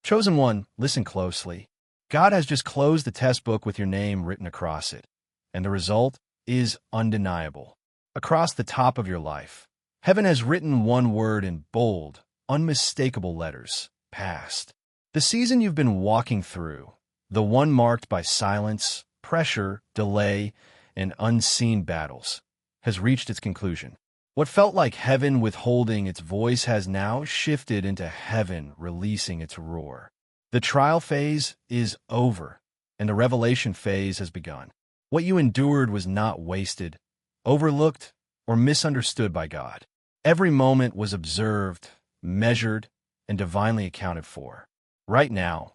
Chosen one, listen closely. God has just closed the test book with your name written across it, and the result is undeniable. Across the top of your life, heaven has written one word in bold, unmistakable letters: past. The season you've been walking through, the one marked by silence, pressure, delay, and unseen battles, has reached its conclusion. What felt like heaven withholding its voice has now shifted into heaven releasing its roar. The trial phase is over, and the revelation phase has begun. What you endured was not wasted, overlooked, or misunderstood by God. Every moment was observed, measured, and divinely accounted for. Right now,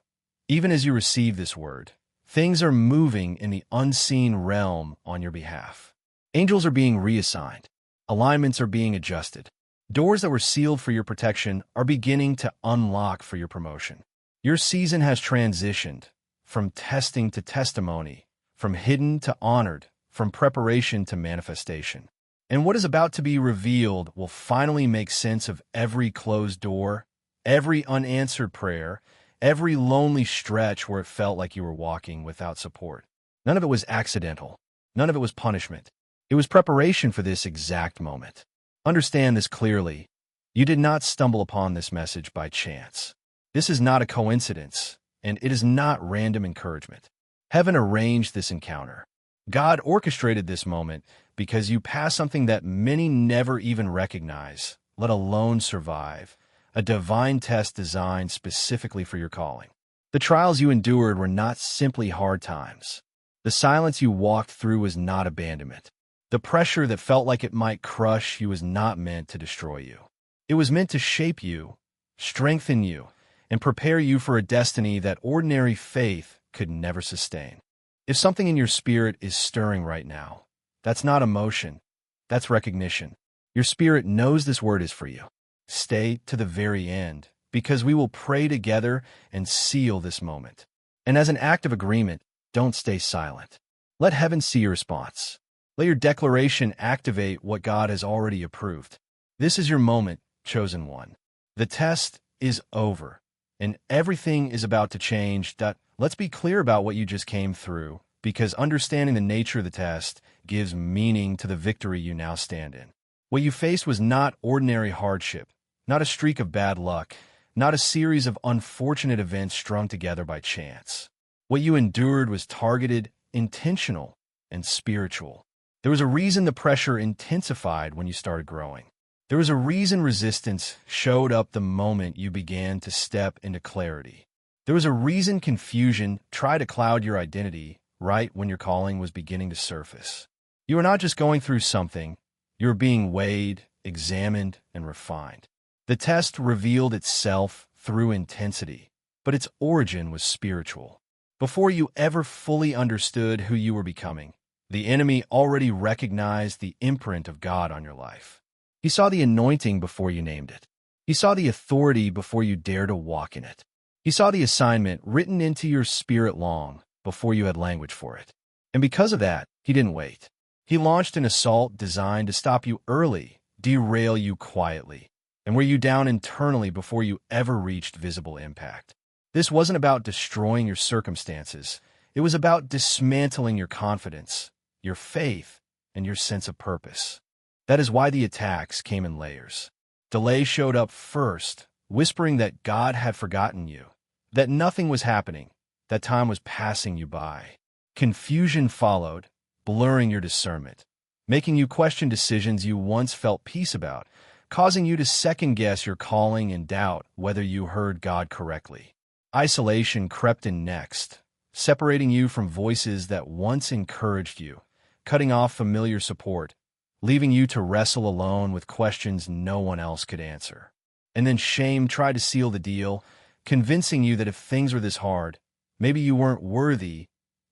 even as you receive this word, things are moving in the unseen realm on your behalf. Angels are being reassigned. Alignments are being adjusted. Doors that were sealed for your protection are beginning to unlock for your promotion. Your season has transitioned from testing to testimony, from hidden to honored, from preparation to manifestation. And what is about to be revealed will finally make sense of every closed door, every unanswered prayer, every lonely stretch where it felt like you were walking without support. None of it was accidental. None of it was punishment. It was preparation for this exact moment. Understand this clearly. You did not stumble upon this message by chance. This is not a coincidence, and it is not random encouragement. Heaven arranged this encounter. God orchestrated this moment because you passed something that many never even recognize, let alone survive, a divine test designed specifically for your calling. The trials you endured were not simply hard times. The silence you walked through was not abandonment. The pressure that felt like it might crush you was not meant to destroy you. It was meant to shape you, strengthen you, and prepare you for a destiny that ordinary faith could never sustain. If something in your spirit is stirring right now, that's not emotion, that's recognition. Your spirit knows this word is for you. Stay to the very end, because we will pray together and seal this moment. And as an act of agreement, don't stay silent. Let heaven see your response. Let your declaration activate what God has already approved. This is your moment, chosen one. The test is over, and everything is about to change. Let's be clear about what you just came through, because understanding the nature of the test gives meaning to the victory you now stand in. What you faced was not ordinary hardship, not a streak of bad luck, not a series of unfortunate events strung together by chance. What you endured was targeted, intentional, and spiritual. There was a reason the pressure intensified when you started growing. There was a reason resistance showed up the moment you began to step into clarity. There was a reason confusion tried to cloud your identity right when your calling was beginning to surface. You were not just going through something, you were being weighed, examined, and refined. The test revealed itself through intensity, but its origin was spiritual. Before you ever fully understood who you were becoming, the enemy already recognized the imprint of God on your life. He saw the anointing before you named it. He saw the authority before you dared to walk in it. He saw the assignment written into your spirit long before you had language for it. And because of that, he didn't wait. He launched an assault designed to stop you early, derail you quietly, and wear you down internally before you ever reached visible impact. This wasn't about destroying your circumstances. It was about dismantling your confidence, your faith, and your sense of purpose. That is why the attacks came in layers. Delay showed up first, whispering that God had forgotten you, that nothing was happening, that time was passing you by. Confusion followed, blurring your discernment, making you question decisions you once felt peace about, causing you to second-guess your calling and doubt whether you heard God correctly. Isolation crept in next, separating you from voices that once encouraged you, cutting off familiar support, leaving you to wrestle alone with questions no one else could answer. And then shame tried to seal the deal, convincing you that if things were this hard, maybe you weren't worthy,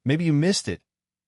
maybe you missed it,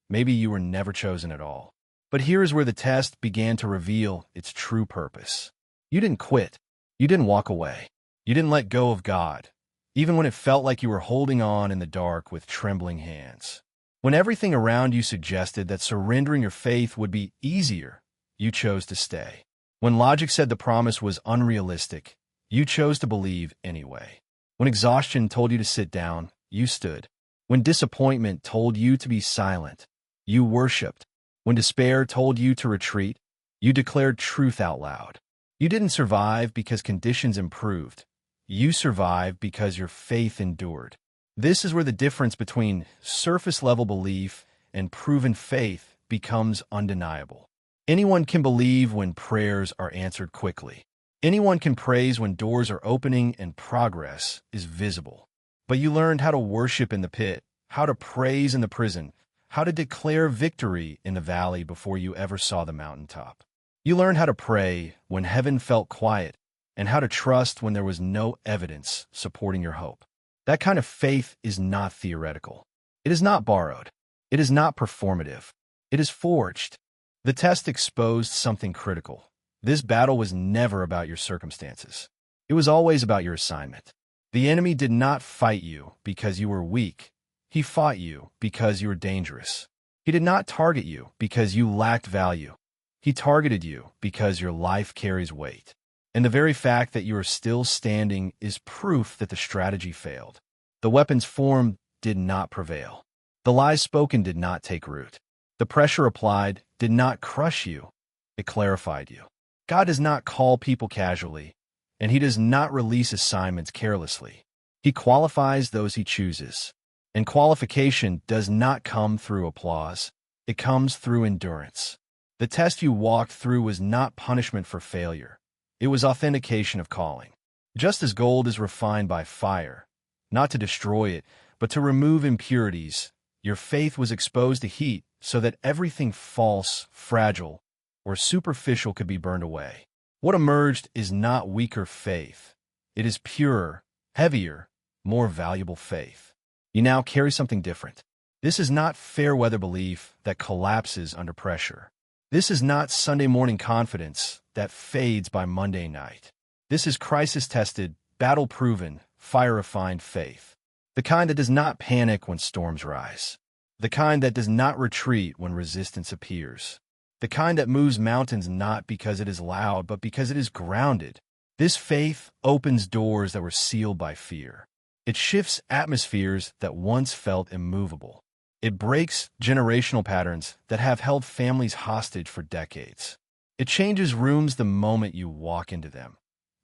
maybe you were never chosen at all. But here is where the test began to reveal its true purpose. You didn't quit. You didn't walk away. You didn't let go of God, even when it felt like you were holding on in the dark with trembling hands. When everything around you suggested that surrendering your faith would be easier, you chose to stay. When logic said the promise was unrealistic, you chose to believe anyway. When exhaustion told you to sit down, you stood. When disappointment told you to be silent, you worshiped. When despair told you to retreat, you declared truth out loud. You didn't survive because conditions improved. You survived because your faith endured. This is where the difference between surface-level belief and proven faith becomes undeniable. Anyone can believe when prayers are answered quickly. Anyone can praise when doors are opening and progress is visible. But you learned how to worship in the pit, how to praise in the prison, how to declare victory in the valley before you ever saw the mountaintop. You learned how to pray when heaven felt quiet and how to trust when there was no evidence supporting your hope. That kind of faith is not theoretical. It is not borrowed. It is not performative. It is forged. The test exposed something critical. This battle was never about your circumstances. It was always about your assignment. The enemy did not fight you because you were weak. He fought you because you were dangerous. He did not target you because you lacked value. He targeted you because your life carries weight. And the very fact that you are still standing is proof that the strategy failed. The weapons formed did not prevail. The lies spoken did not take root. The pressure applied did not crush you. It clarified you. God does not call people casually, and He does not release assignments carelessly. He qualifies those He chooses. And qualification does not come through applause. It comes through endurance. The test you walked through was not punishment for failure. It was authentication of calling. Just as gold is refined by fire, not to destroy it, but to remove impurities, your faith was exposed to heat so that everything false, fragile, or superficial could be burned away. What emerged is not weaker faith. It is purer, heavier, more valuable faith. You now carry something different. This is not fair-weather belief that collapses under pressure. This is not Sunday morning confidence that fades by Monday night. This is crisis-tested, battle-proven, fire-refined faith. The kind that does not panic when storms rise. The kind that does not retreat when resistance appears. The kind that moves mountains not because it is loud, but because it is grounded. This faith opens doors that were sealed by fear. It shifts atmospheres that once felt immovable. It breaks generational patterns that have held families hostage for decades. It changes rooms the moment you walk into them.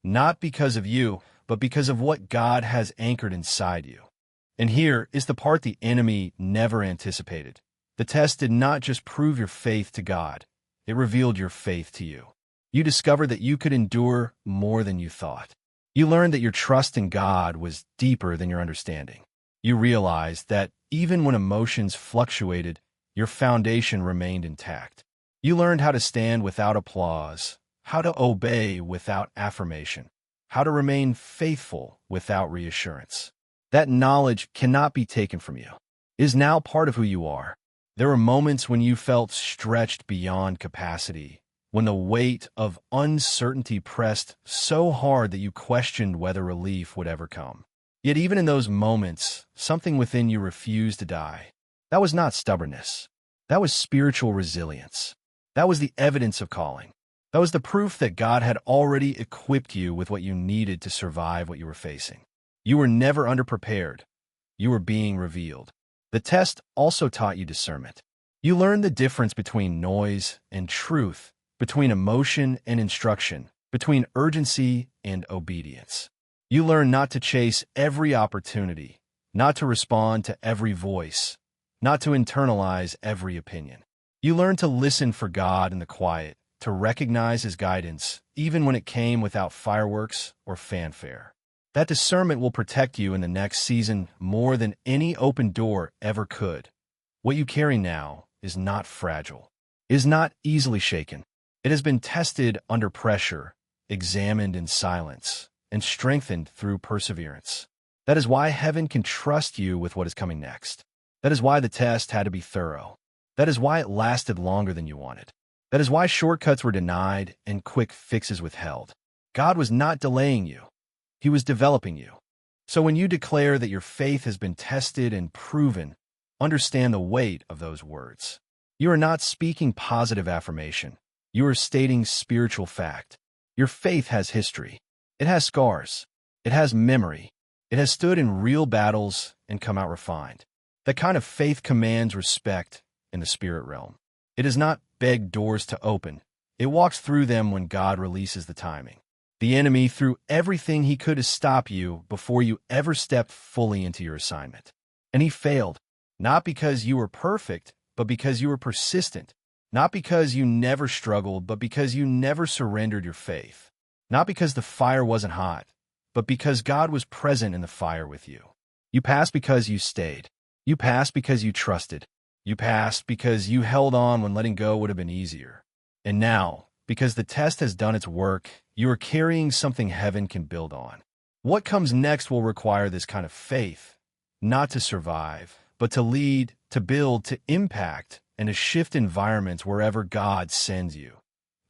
Not because of you, but because of what God has anchored inside you. And here is the part the enemy never anticipated. The test did not just prove your faith to God, it revealed your faith to you. You discovered that you could endure more than you thought. You learned that your trust in God was deeper than your understanding. You realized that even when emotions fluctuated, your foundation remained intact. You learned how to stand without applause, how to obey without affirmation, how to remain faithful without reassurance. That knowledge cannot be taken from you. It is now part of who you are. There were moments when you felt stretched beyond capacity, when the weight of uncertainty pressed so hard that you questioned whether relief would ever come. Yet even in those moments, something within you refused to die. That was not stubbornness. That was spiritual resilience. That was the evidence of calling. That was the proof that God had already equipped you with what you needed to survive what you were facing. You were never underprepared. You were being revealed. The test also taught you discernment. You learned the difference between noise and truth, between emotion and instruction, between urgency and obedience. You learned not to chase every opportunity, not to respond to every voice, not to internalize every opinion. You learned to listen for God in the quiet, to recognize His guidance, even when it came without fireworks or fanfare. That discernment will protect you in the next season more than any open door ever could. What you carry now is not fragile. It is not easily shaken. It has been tested under pressure, examined in silence, and strengthened through perseverance. That is why heaven can trust you with what is coming next. That is why the test had to be thorough. That is why it lasted longer than you wanted. That is why shortcuts were denied and quick fixes withheld. God was not delaying you. He was developing you. So when you declare that your faith has been tested and proven, understand the weight of those words. You are not speaking positive affirmation. You are stating spiritual fact. Your faith has history. It has scars. It has memory. It has stood in real battles and come out refined. That kind of faith commands respect in the spirit realm. It does not beg doors to open. It walks through them when God releases the timing. The enemy threw everything he could to stop you before you ever stepped fully into your assignment. And he failed, not because you were perfect, but because you were persistent. Not because you never struggled, but because you never surrendered your faith. Not because the fire wasn't hot, but because God was present in the fire with you. You passed because you stayed. You passed because you trusted. You passed because you held on when letting go would have been easier. And now, because the test has done its work, you are carrying something heaven can build on. What comes next will require this kind of faith, not to survive, but to lead, to build, to impact, and to shift environments wherever God sends you.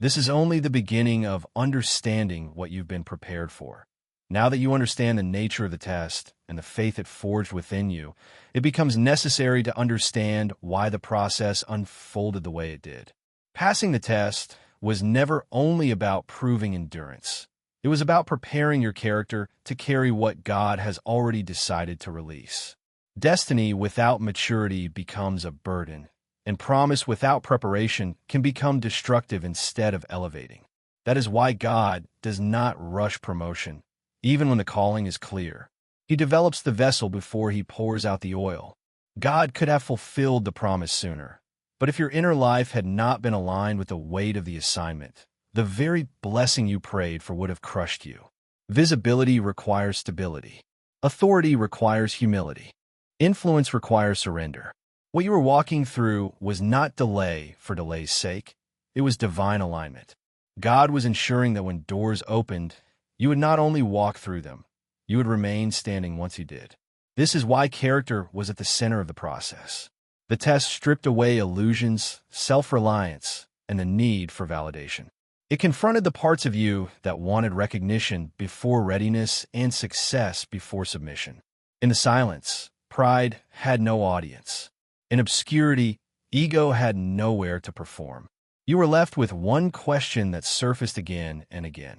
This is only the beginning of understanding what you've been prepared for. Now that you understand the nature of the test and the faith it forged within you, it becomes necessary to understand why the process unfolded the way it did. Passing the test was never only about proving endurance. It was about preparing your character to carry what God has already decided to release. Destiny without maturity becomes a burden, and promise without preparation can become destructive instead of elevating. That is why God does not rush promotion, even when the calling is clear. He develops the vessel before he pours out the oil. God could have fulfilled the promise sooner. But if your inner life had not been aligned with the weight of the assignment, the very blessing you prayed for would have crushed you. Visibility requires stability. Authority requires humility. Influence requires surrender. What you were walking through was not delay for delay's sake. It was divine alignment. God was ensuring that when doors opened, you would not only walk through them, you would remain standing once you did. This is why character was at the center of the process. The test stripped away illusions, self-reliance, and the need for validation. It confronted the parts of you that wanted recognition before readiness and success before submission. In the silence, pride had no audience. In obscurity, ego had nowhere to perform. You were left with one question that surfaced again and again.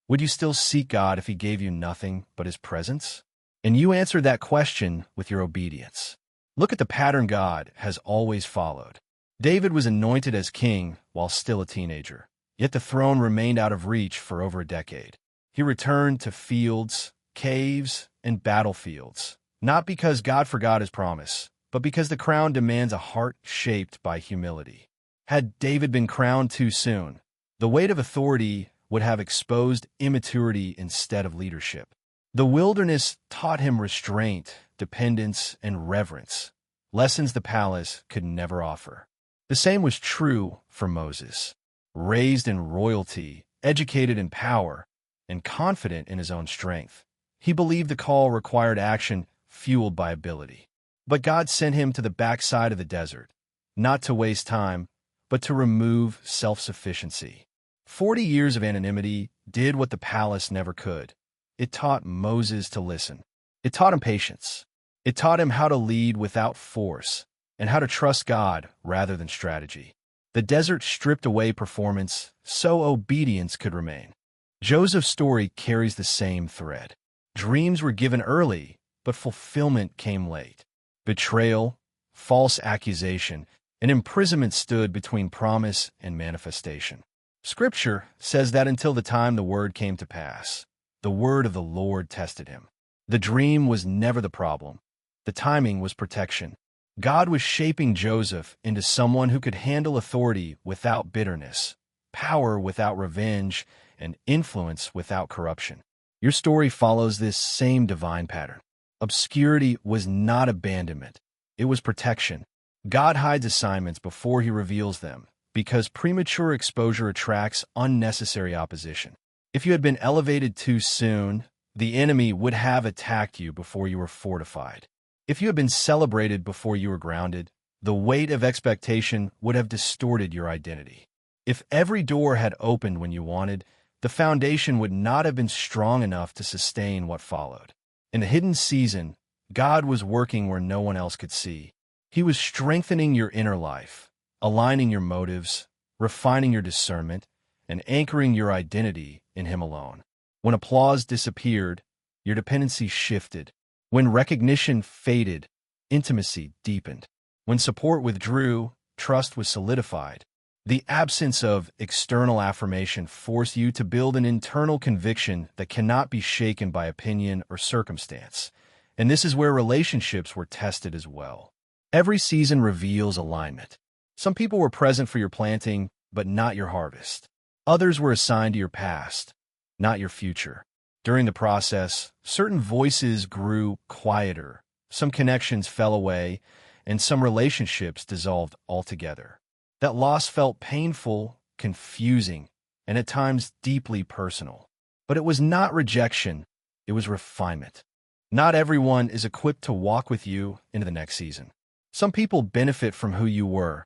Would you still seek God if he gave you nothing but his presence? And you answered that question with your obedience. Look at the pattern God has always followed. David was anointed as king while still a teenager, yet the throne remained out of reach for over a decade. He returned to fields, caves, and battlefields, not because God forgot his promise, but because the crown demands a heart shaped by humility. Had David been crowned too soon, the weight of authority would have exposed immaturity instead of leadership. The wilderness taught him restraint, dependence, and reverence, lessons the palace could never offer. The same was true for Moses. Raised in royalty, educated in power, and confident in his own strength, he believed the call required action fueled by ability. But God sent him to the backside of the desert, not to waste time, but to remove self-sufficiency. 40 years of anonymity did what the palace never could. It taught Moses to listen. It taught him patience. It taught him how to lead without force and how to trust God rather than strategy. The desert stripped away performance so obedience could remain. Joseph's story carries the same thread. Dreams were given early, but fulfillment came late. Betrayal, false accusation, and imprisonment stood between promise and manifestation. Scripture says that until the time the word came to pass, the word of the Lord tested him. The dream was never the problem. The timing was protection. God was shaping Joseph into someone who could handle authority without bitterness, power without revenge, and influence without corruption. Your story follows this same divine pattern. Obscurity was not abandonment. It was protection. God hides assignments before he reveals them, because premature exposure attracts unnecessary opposition. If you had been elevated too soon, the enemy would have attacked you before you were fortified. If you had been celebrated before you were grounded, the weight of expectation would have distorted your identity. If every door had opened when you wanted, the foundation would not have been strong enough to sustain what followed. In the hidden season, God was working where no one else could see. He was strengthening your inner life, aligning your motives, refining your discernment, and anchoring your identity in him alone. When applause disappeared, your dependency shifted. When recognition faded, intimacy deepened. When support withdrew, trust was solidified. The absence of external affirmation forced you to build an internal conviction that cannot be shaken by opinion or circumstance. And this is where relationships were tested as well. Every season reveals alignment. Some people were present for your planting, but not your harvest. Others were assigned to your past, not your future. During the process, certain voices grew quieter, some connections fell away, and some relationships dissolved altogether. That loss felt painful, confusing, and at times deeply personal. But it was not rejection, it was refinement. Not everyone is equipped to walk with you into the next season. Some people benefit from who you were,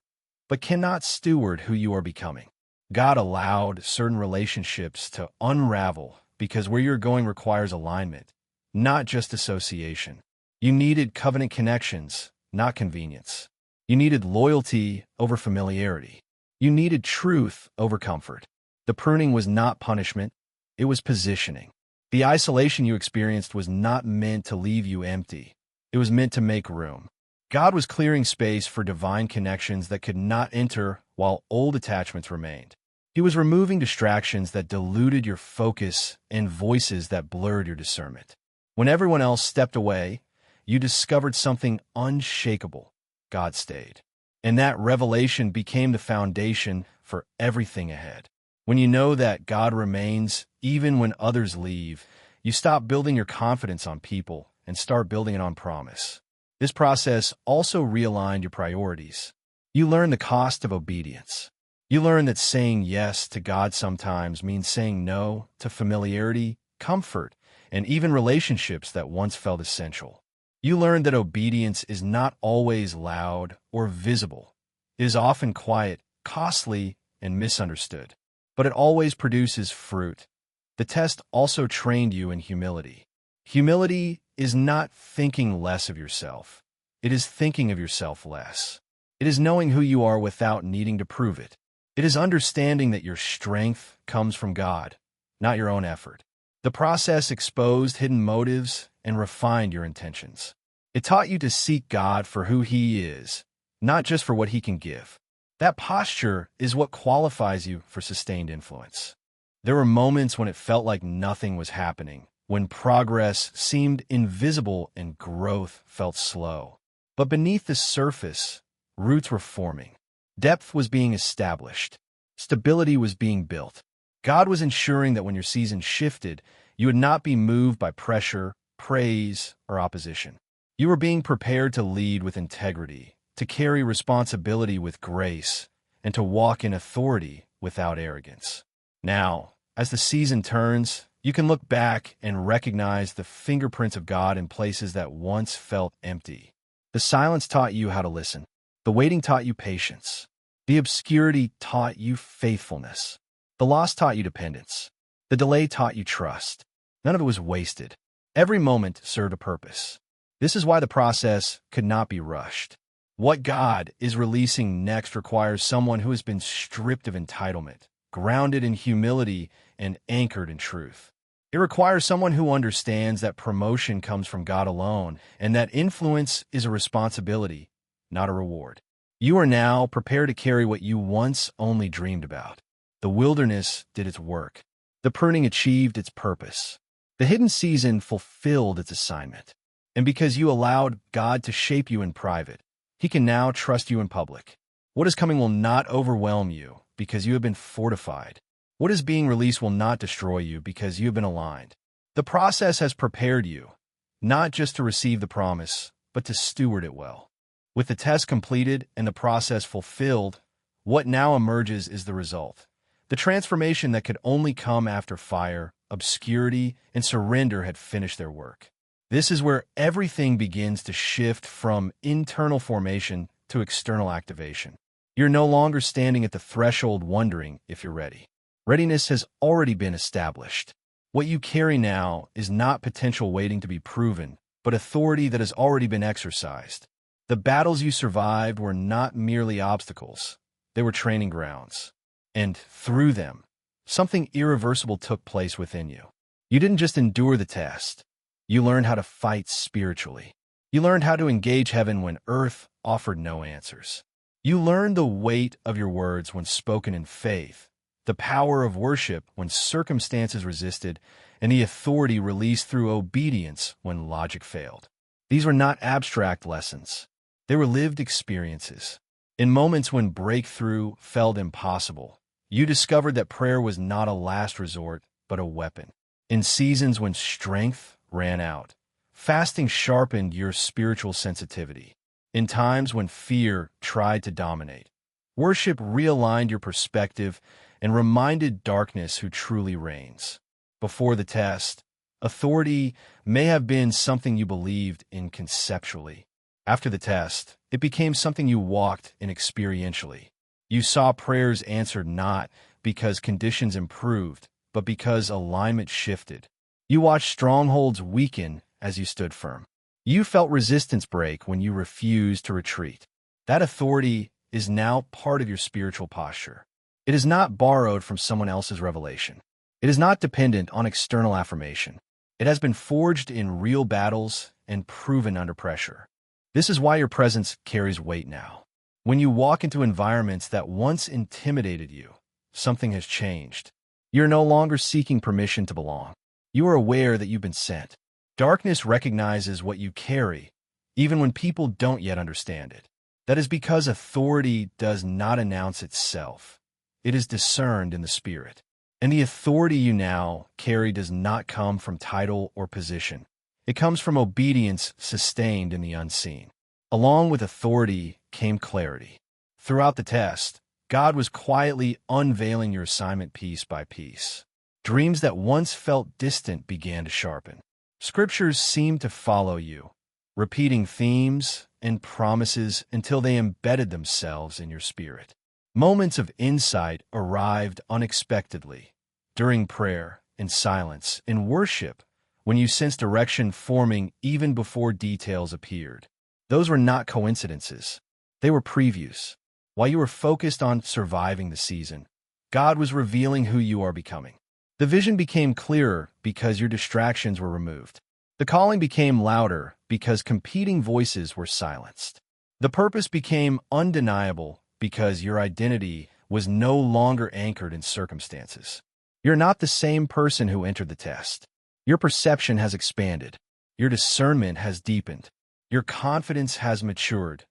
but cannot steward who you are becoming. God allowed certain relationships to unravel because where you're going requires alignment, not just association. You needed covenant connections, not convenience. You needed loyalty over familiarity. You needed truth over comfort. The pruning was not punishment, it was positioning. The isolation you experienced was not meant to leave you empty. It was meant to make room. God was clearing space for divine connections that could not enter while old attachments remained. He was removing distractions that diluted your focus and voices that blurred your discernment. When everyone else stepped away, you discovered something unshakable. God stayed. And that revelation became the foundation for everything ahead. When you know that God remains even when others leave, you stop building your confidence on people and start building it on promise. This process also realigned your priorities. You learn the cost of obedience. You learn that saying yes to God sometimes means saying no to familiarity, comfort, and even relationships that once felt essential. You learn that obedience is not always loud or visible. It is often quiet, costly, and misunderstood. But it always produces fruit. The test also trained you in humility. Humility is not thinking less of yourself. It is thinking of yourself less. It is knowing who you are without needing to prove it. It is understanding that your strength comes from God, not your own effort. The process exposed hidden motives and refined your intentions. It taught you to seek God for who He is, not just for what He can give. That posture is what qualifies you for sustained influence. There were moments when it felt like nothing was happening, when progress seemed invisible and growth felt slow. But beneath the surface, roots were forming. Depth was being established. Stability was being built. God was ensuring that when your season shifted, you would not be moved by pressure, praise, or opposition. You were being prepared to lead with integrity, to carry responsibility with grace, and to walk in authority without arrogance. Now, as the season turns, you can look back and recognize the fingerprints of God in places that once felt empty. The silence taught you how to listen. The waiting taught you patience. The obscurity taught you faithfulness. The loss taught you dependence. The delay taught you trust. None of it was wasted. Every moment served a purpose. This is why the process could not be rushed. What God is releasing next requires someone who has been stripped of entitlement, grounded in humility, and anchored in truth. It requires someone who understands that promotion comes from God alone and that influence is a responsibility, not a reward. You are now prepared to carry what you once only dreamed about. The wilderness did its work. The pruning achieved its purpose. The hidden season fulfilled its assignment. And because you allowed God to shape you in private, He can now trust you in public. What is coming will not overwhelm you because you have been fortified. What is being released will not destroy you because you have been aligned. The process has prepared you, not just to receive the promise, but to steward it well. With the test completed and the process fulfilled, what now emerges is the result. The transformation that could only come after fire, obscurity, and surrender had finished their work. This is where everything begins to shift from internal formation to external activation. You're no longer standing at the threshold wondering if you're ready. Readiness has already been established. What you carry now is not potential waiting to be proven, but authority that has already been exercised. The battles you survived were not merely obstacles. They were training grounds. And through them, something irreversible took place within you. You didn't just endure the test. You learned how to fight spiritually. You learned how to engage heaven when earth offered no answers. You learned the weight of your words when spoken in faith, the power of worship when circumstances resisted, and the authority released through obedience when logic failed. These were not abstract lessons. They were lived experiences. In moments when breakthrough felt impossible, you discovered that prayer was not a last resort, but a weapon. In seasons when strength ran out, fasting sharpened your spiritual sensitivity. In times when fear tried to dominate, worship realigned your perspective and reminded darkness who truly reigns. Before the test, authority may have been something you believed in conceptually. After the test, it became something you walked in experientially. You saw prayers answered not because conditions improved, but because alignment shifted. You watched strongholds weaken as you stood firm. You felt resistance break when you refused to retreat. That authority is now part of your spiritual posture. It is not borrowed from someone else's revelation. It is not dependent on external affirmation. It has been forged in real battles and proven under pressure. This is why your presence carries weight now. When you walk into environments that once intimidated you, something has changed. You're no longer seeking permission to belong. You are aware that you've been sent. Darkness recognizes what you carry, even when people don't yet understand it. That is because authority does not announce itself. It is discerned in the Spirit. And the authority you now carry does not come from title or position. It comes from obedience sustained in the unseen. Along with authority came clarity. Throughout the test, God was quietly unveiling your assignment piece by piece. Dreams that once felt distant began to sharpen. Scriptures seemed to follow you, repeating themes and promises until they embedded themselves in your spirit. Moments of insight arrived unexpectedly, during prayer, in silence, in worship, when you sensed direction forming even before details appeared. Those were not coincidences. They were previews. While you were focused on surviving the season, God was revealing who you are becoming. The vision became clearer because your distractions were removed. The calling became louder because competing voices were silenced. The purpose became undeniable because your identity was no longer anchored in circumstances. You're not the same person who entered the test. Your perception has expanded. Your discernment has deepened. Your confidence has matured,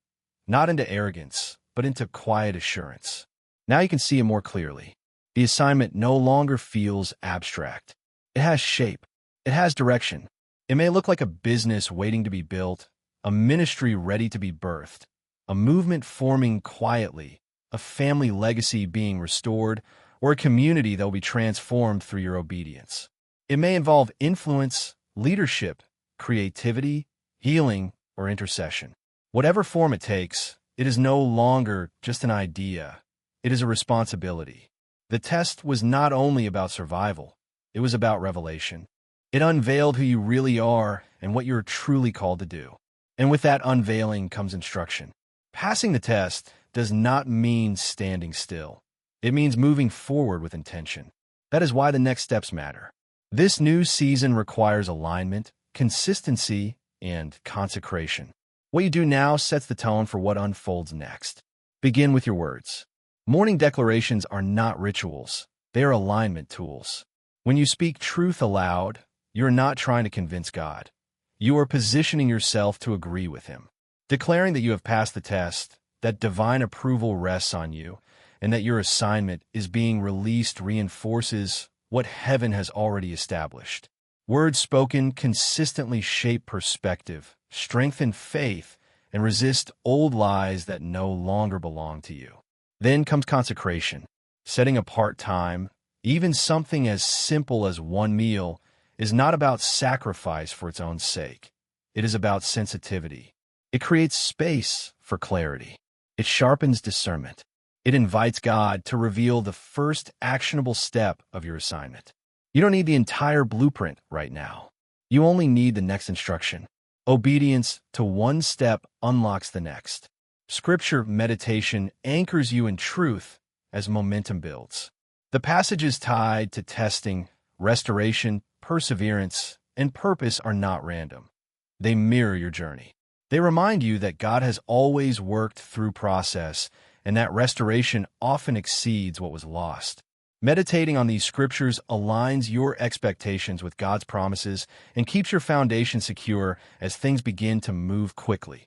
not into arrogance, but into quiet assurance. Now you can see it more clearly. The assignment no longer feels abstract. It has shape. It has direction. It may look like a business waiting to be built, a ministry ready to be birthed, a movement forming quietly, a family legacy being restored, or a community that will be transformed through your obedience. It may involve influence, leadership, creativity, healing, or intercession. Whatever form it takes, it is no longer just an idea. It is a responsibility. The test was not only about survival, it was about revelation. It unveiled who you really are and what you're truly called to do. And with that unveiling comes instruction. Passing the test does not mean standing still. It means moving forward with intention. That is why the next steps matter. This new season requires alignment, consistency, and consecration. What you do now sets the tone for what unfolds next. Begin with your words. Morning declarations are not rituals. They are alignment tools. When you speak truth aloud, you're not trying to convince God. You are positioning yourself to agree with Him. Declaring that you have passed the test, that divine approval rests on you, and that your assignment is being released reinforces what heaven has already established. Words spoken consistently shape perspective, strengthen faith, and resist old lies that no longer belong to you. Then comes consecration. Setting apart time, even something as simple as one meal, is not about sacrifice for its own sake. It is about sensitivity. It creates space for clarity. It sharpens discernment. It invites God to reveal the first actionable step of your assignment. You don't need the entire blueprint right now. You only need the next instruction. Obedience to one step unlocks the next. Scripture meditation anchors you in truth as momentum builds. The passages tied to testing, restoration, perseverance, and purpose are not random. They mirror your journey. They remind you that God has always worked through process and that restoration often exceeds what was lost. Meditating on these scriptures aligns your expectations with God's promises and keeps your foundation secure as things begin to move quickly.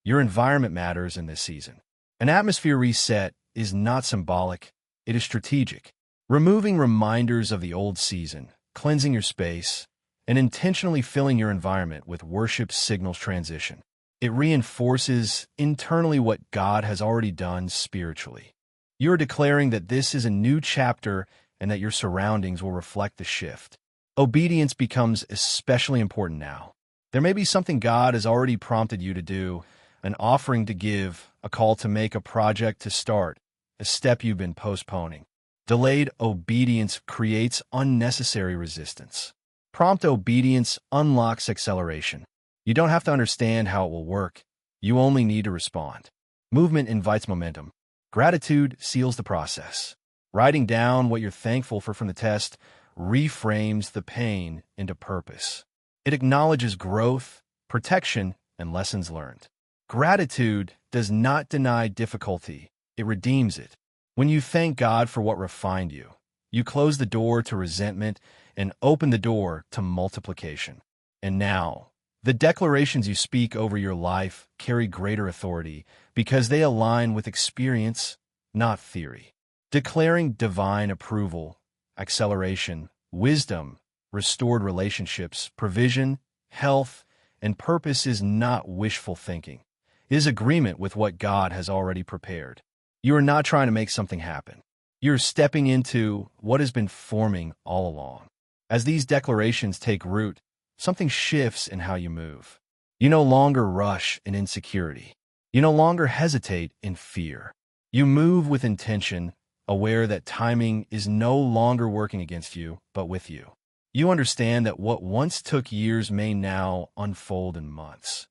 Your environment matters in this season. An atmosphere reset is not symbolic, it is strategic. Removing reminders of the old season, cleansing your space, and intentionally filling your environment with worship signals transition. It reinforces internally what God has already done spiritually. You are declaring that this is a new chapter and that your surroundings will reflect the shift. Obedience becomes especially important now. There may be something God has already prompted you to do, an offering to give, a call to make, a project to start, a step you've been postponing. Delayed obedience creates unnecessary resistance. Prompt obedience unlocks acceleration. You don't have to understand how it will work. You only need to respond. Movement invites momentum. Gratitude seals the process. Writing down what you're thankful for from the test reframes the pain into purpose. It acknowledges growth, protection, and lessons learned. Gratitude does not deny difficulty. It redeems it. When you thank God for what refined you, you close the door to resentment and open the door to multiplication. And now, the declarations you speak over your life carry greater authority because they align with experience, not theory. Declaring divine approval, acceleration, wisdom, restored relationships, provision, health, and purpose is not wishful thinking. It is agreement with what God has already prepared. You are not trying to make something happen. You're stepping into what has been forming all along. As these declarations take root, something shifts in how you move. You no longer rush in insecurity. You no longer hesitate in fear. You move with intention, aware that timing is no longer working against you, but with you. You understand that what once took years may now unfold in months.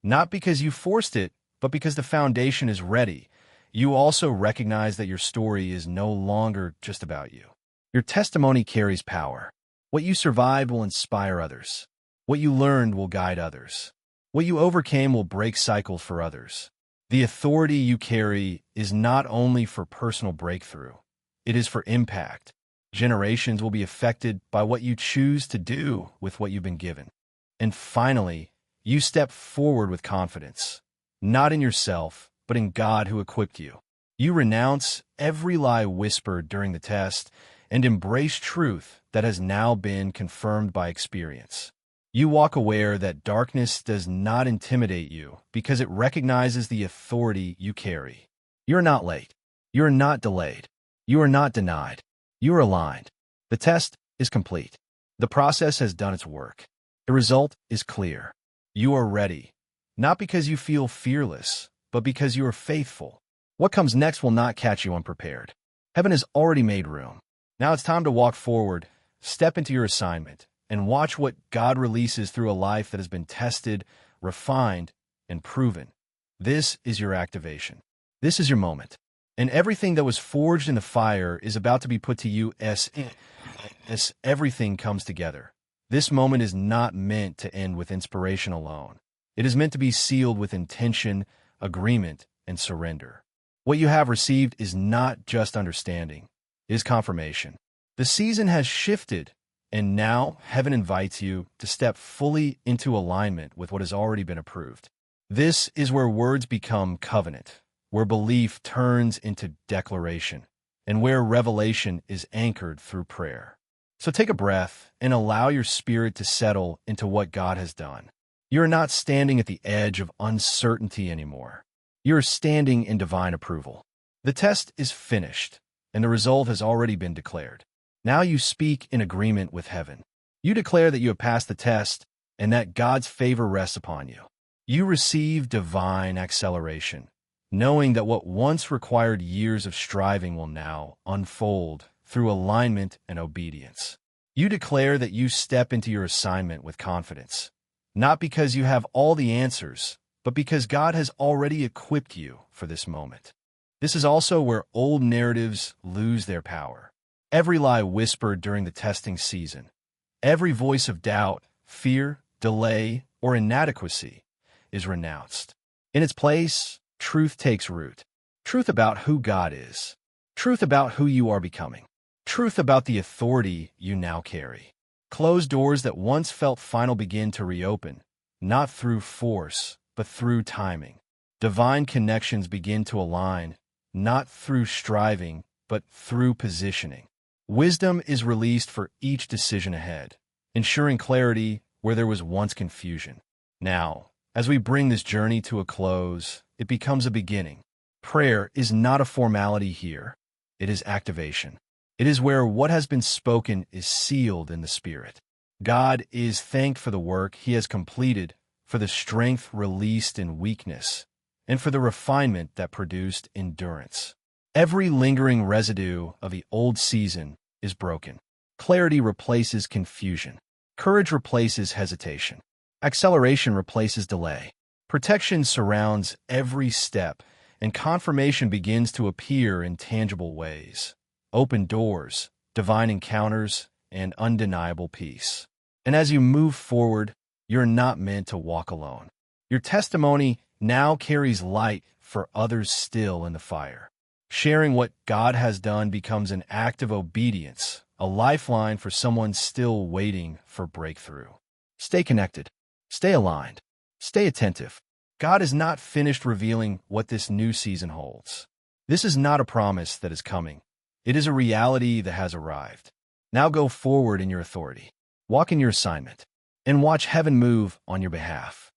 Not because you forced it, but because the foundation is ready. You also recognize that your story is no longer just about you. Your testimony carries power. What you survived will inspire others. What you learned will guide others. What you overcame will break cycles for others. The authority you carry is not only for personal breakthrough, it is for impact. Generations will be affected by what you choose to do with what you've been given. And finally, you step forward with confidence, not in yourself, but in God who equipped you. You renounce every lie whispered during the test and embrace truth that has now been confirmed by experience. You walk aware that darkness does not intimidate you because it recognizes the authority you carry. You are not late. You are not delayed. You are not denied. You are aligned. The test is complete. The process has done its work. The result is clear. You are ready, not because you feel fearless, but because you are faithful. What comes next will not catch you unprepared. Heaven has already made room. Now it's time to walk forward, step into your assignment, and watch what God releases through a life that has been tested, refined, and proven. This is your activation. This is your moment. And everything that was forged in the fire is about to be put to you as everything comes together. This moment is not meant to end with inspiration alone. It is meant to be sealed with intention, agreement, and surrender. What you have received is not just understanding, it is confirmation. The season has shifted, and now heaven invites you to step fully into alignment with what has already been approved. This is where words become covenant, where belief turns into declaration, and where revelation is anchored through prayer. So take a breath and allow your spirit to settle into what God has done. You are not standing at the edge of uncertainty anymore. You are standing in divine approval. The test is finished, and the result has already been declared. Now you speak in agreement with heaven. You declare that you have passed the test and that God's favor rests upon you. You receive divine acceleration, knowing that what once required years of striving will now unfold through alignment and obedience. You declare that you step into your assignment with confidence, not because you have all the answers, but because God has already equipped you for this moment. This is also where old narratives lose their power. Every lie whispered during the testing season, every voice of doubt fear, delay, or inadequacy is renounced. In its place, truth takes root. Truth about who God is. Truth about who you are becoming. Truth about the authority you now carry. Closed doors that once felt final begin to reopen, not through force, but through timing. Divine connections begin to align, not through striving, but through positioning. Wisdom is released for each decision ahead, ensuring clarity where there was once confusion. Now, as we bring this journey to a close, it becomes a beginning. Prayer is not a formality here. It is activation. It is where what has been spoken is sealed in the Spirit. God is thanked for the work He has completed, for the strength released in weakness, and for the refinement that produced endurance. Every lingering residue of the old season is broken. Clarity replaces confusion. Courage replaces hesitation. Acceleration replaces delay. Protection surrounds every step, and confirmation begins to appear in tangible ways. Open doors, divine encounters, and undeniable peace. And as you move forward, you're not meant to walk alone. Your testimony now carries light for others still in the fire. Sharing what God has done becomes an act of obedience, a lifeline for someone still waiting for breakthrough. Stay connected. Stay aligned. Stay attentive. God is not finished revealing what this new season holds. This is not a promise that is coming. It is a reality that has arrived. Now go forward in your authority. Walk in your assignment, and watch heaven move on your behalf.